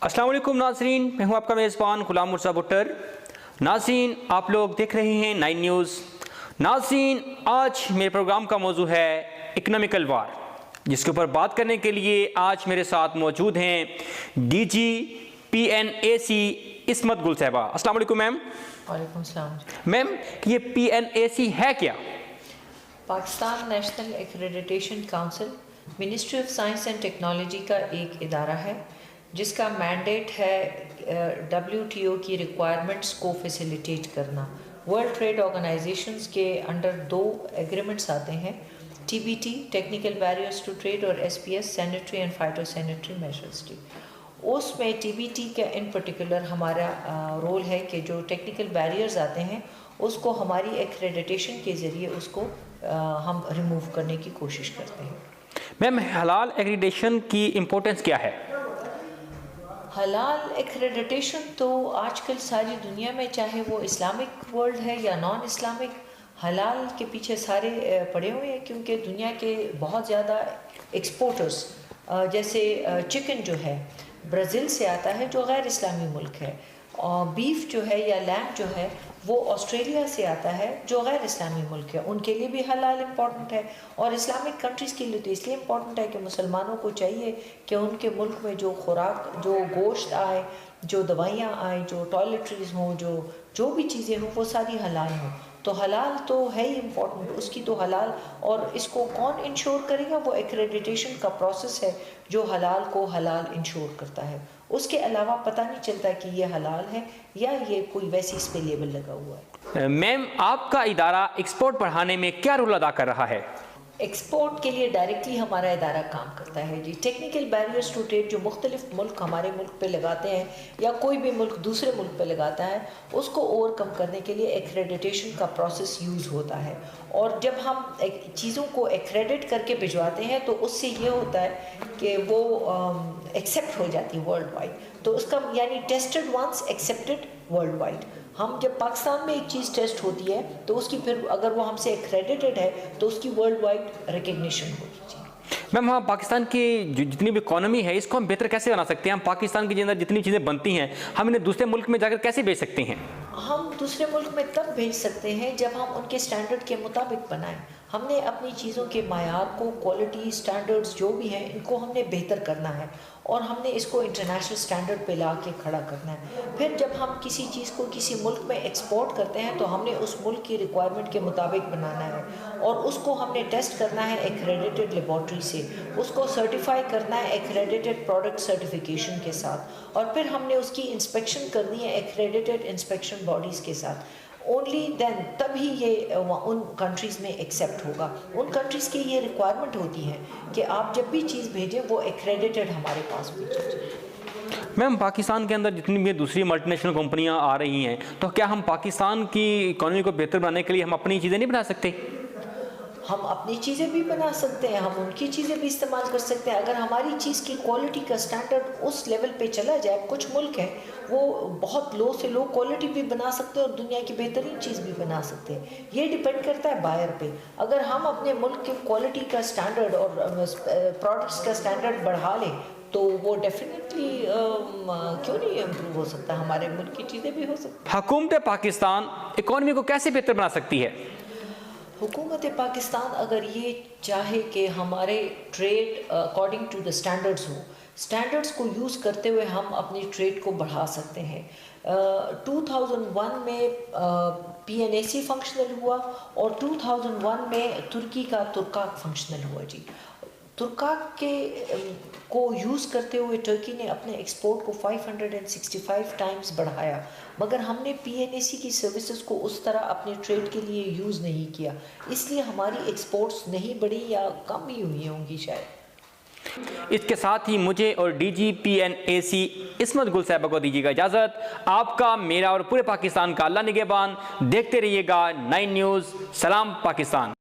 السلام علیکم ناظرین، میں ہوں آپ کا میزبان غلام مرزا بٹر۔ ناظرین، آپ لوگ دیکھ رہے ہیں 9 نیوز۔ ناظرین، آج میرے پروگرام کا موضوع ہے اکنامیکل وار، جس کے اوپر بات کرنے کے لیے آج میرے ساتھ موجود ہیں ڈی جی PNAC عصمت گل صاحبہ۔ السلام علیکم میم۔ وعلیکم السلام۔ میم، یہ PNAC ہے کیا؟ Pakistan national accreditation council ministry of science and technology کا ایک ادارہ ہے جس کا مینڈیٹ ہے WTO کی ریکوائرمنٹس کو فیسیلیٹیٹ کرنا۔ ورلڈ ٹریڈ آرگنائزیشنز کے انڈر 2 ایگریمنٹس آتے ہیں، TBT technical barriers to trade اور SPS sanitary and phytosanitary measures کی۔ اس میں TBT کا ان پرٹیکولر ہمارا رول ہے کہ جو ٹیکنیکل بیریئرز آتے ہیں اس کو ہماری ایکریڈیٹیشن کے ذریعے اس کو ہم ریموو کرنے کی کوشش کرتے ہیں۔ میم، حلال ایکریڈیشن کی امپورٹنس کیا ہے؟ حلال ایکریڈیٹیشن تو آج کل ساری دنیا میں، چاہے وہ اسلامک ورلڈ ہے یا نان اسلامک، حلال کے پیچھے سارے پڑے ہوئے ہیں، کیونکہ دنیا کے بہت زیادہ ایکسپورٹرز جیسے چکن جو ہے برازیل سے آتا ہے جو غیر اسلامی ملک ہے، اور بیف جو ہے یا لیمب جو ہے وہ آسٹریلیا سے آتا ہے جو غیر اسلامی ملک ہے، ان کے لیے بھی حلال امپورٹنٹ ہے، اور اسلامک کنٹریز کے لیے تو اس لیے امپورٹنٹ ہے کہ مسلمانوں کو چاہیے کہ ان کے ملک میں جو خوراک، جو گوشت آئے، جو دوائیاں آئیں، جو ٹوائلٹریز ہوں، جو بھی چیزیں ہوں وہ ساری حلال ہوں۔ تو حلال تو ہے ہی امپورٹنٹ، اس کی تو حلال، اور اس کو کون انشور کرے گا؟ وہ ایکریڈیٹیشن کا پروسیس ہے جو حلال کو حلال انشور کرتا ہے۔ اس کے علاوہ پتہ نہیں چلتا کہ یہ حلال ہے یا یہ کوئی ویسی اس پہ لیبل لگا ہوا ہے۔ میم، آپ کا ادارہ ایکسپورٹ بڑھانے میں کیا رول ادا کر رہا ہے؟ ایکسپورٹ کے لیے ڈائریکٹلی ہمارا ادارہ کام کرتا ہے جی۔ ٹیکنیکل بیریئرز ٹو ٹریڈ جو مختلف ملک ہمارے ملک پہ لگاتے ہیں یا کوئی بھی ملک دوسرے ملک پہ لگاتا ہے، اس کو اوور کم کرنے کے لیے ایکریڈیٹیشن کا پروسیس یوز ہوتا ہے، اور جب ہم چیزوں کو ایکریڈٹ کر کے بھجواتے ہیں تو اس سے یہ ہوتا ہے کہ وہ ایکسیپٹ ہو جاتی ہے ورلڈ وائڈ، تو اس کا یعنی tested once accepted worldwide. ہم جب پاکستان میں ایک چیز ٹیسٹ ہوتی ہے تو اس کی پھر اگر وہ ہم سے ایکریڈیٹڈ ہے تو اس کی ورلڈ وائڈ ریکگنیشن ہوتی ہے۔ میم، ہم پاکستان کی جتنی بھی اکانومی ہے اس کو ہم بہتر کیسے بنا سکتے ہیں؟ ہم پاکستان کے اندر جتنی چیزیں بنتی ہیں ہم انہیں دوسرے ملک میں جا کر کیسے بیچ سکتے ہیں؟ ہم دوسرے ملک میں تب بھیج سکتے ہیں جب ہم ان کے سٹینڈرڈ کے مطابق بنائیں۔ ہم نے اپنی چیزوں کے معیار کو، کوالٹی سٹینڈرڈز جو بھی ہیں، ان کو ہم نے بہتر کرنا ہے، اور ہم نے اس کو انٹرنیشنل سٹینڈرڈ پہ لا کے کھڑا کرنا ہے۔ پھر جب ہم کسی چیز کو کسی ملک میں ایکسپورٹ کرتے ہیں تو ہم نے اس ملک کی ریکوائرمنٹ کے مطابق بنانا ہے، اور اس کو ہم نے ٹیسٹ کرنا ہے ایکریڈیٹڈ لیبارٹری سے، اس کو سرٹیفائی کرنا ہے ایکریڈیٹڈ پروڈکٹ سرٹیفیکیشن کے ساتھ، اور پھر ہم نے اس کی انسپیکشن کرنی ہے ایکریڈیٹڈ انسپیکشن باڈیز کے ساتھ۔ اونلی دین تبھی یہ ان کنٹریز میں ایکسیپٹ ہوگا۔ ان کنٹریز کی یہ ریکوائرمنٹ ہوتی ہے کہ آپ جب بھی چیز بھیجیں وہ ایکریڈیٹڈ ہمارے پاس بھیجیں۔ میم، پاکستان کے اندر جتنی بھی دوسری ملٹی نیشنل کمپنیاں آ رہی ہیں تو کیا ہم پاکستان کی اکانومی کو بہتر بنانے کے لیے ہم اپنی چیزیں نہیں بنا سکتے؟ ہم اپنی چیزیں بھی بنا سکتے ہیں، ہم ان کی چیزیں بھی استعمال کر سکتے ہیں۔ اگر ہماری چیز کی کوالٹی کا سٹینڈرڈ اس لیول پہ چلا جائے، کچھ ملک ہیں وہ بہت لو سے لو کوالٹی بھی بنا سکتے ہیں اور دنیا کی بہترین چیز بھی بنا سکتے ہیں۔ یہ ڈیپینڈ کرتا ہے بائر پہ۔ اگر ہم اپنے ملک کے کوالٹی کا سٹینڈرڈ اور پروڈکٹس کا سٹینڈرڈ بڑھا لیں تو وہ ڈیفینیٹلی کیوں نہیں امپروو ہو سکتا، ہمارے ملک کی چیزیں بھی ہو سکتی ہیں۔ حکومت پاکستان اکانومی کو کیسے بہتر بنا سکتی ہے؟ حکومت پاکستان اگر یہ چاہے کہ ہمارے trade according to the standards ہوں، اسٹینڈرڈز کو یوز کرتے ہوئے ہم اپنی ٹریڈ کو بڑھا سکتے ہیں۔ 2001 میں PNAC فنکشنل ہوا، اور 2001 میں ترکی کا ترکاک فنکشنل ہوا جی۔ ترکاک کو یوز کرتے ہوئے ٹرکی نے اپنے ایکسپورٹ کو 565 ٹائمز بڑھایا، مگر ہم نے PNAC کی سروسز کو اس طرح اپنے ٹریڈ کے لیے یوز نہیں کیا، اس لیے ہماری ایکسپورٹس نہیں بڑھی یا کم ہی ہوئی ہوں گی شاید۔ اس کے ساتھ ہی مجھے اور ڈی جی PNAC عصمت گل صاحبہ کو دیجیے گا اجازت۔ آپ کا، میرا اور پورے پاکستان کا اللہ نگہبان۔ دیکھتے رہیے گا 9 نیوز۔ سلام پاکستان۔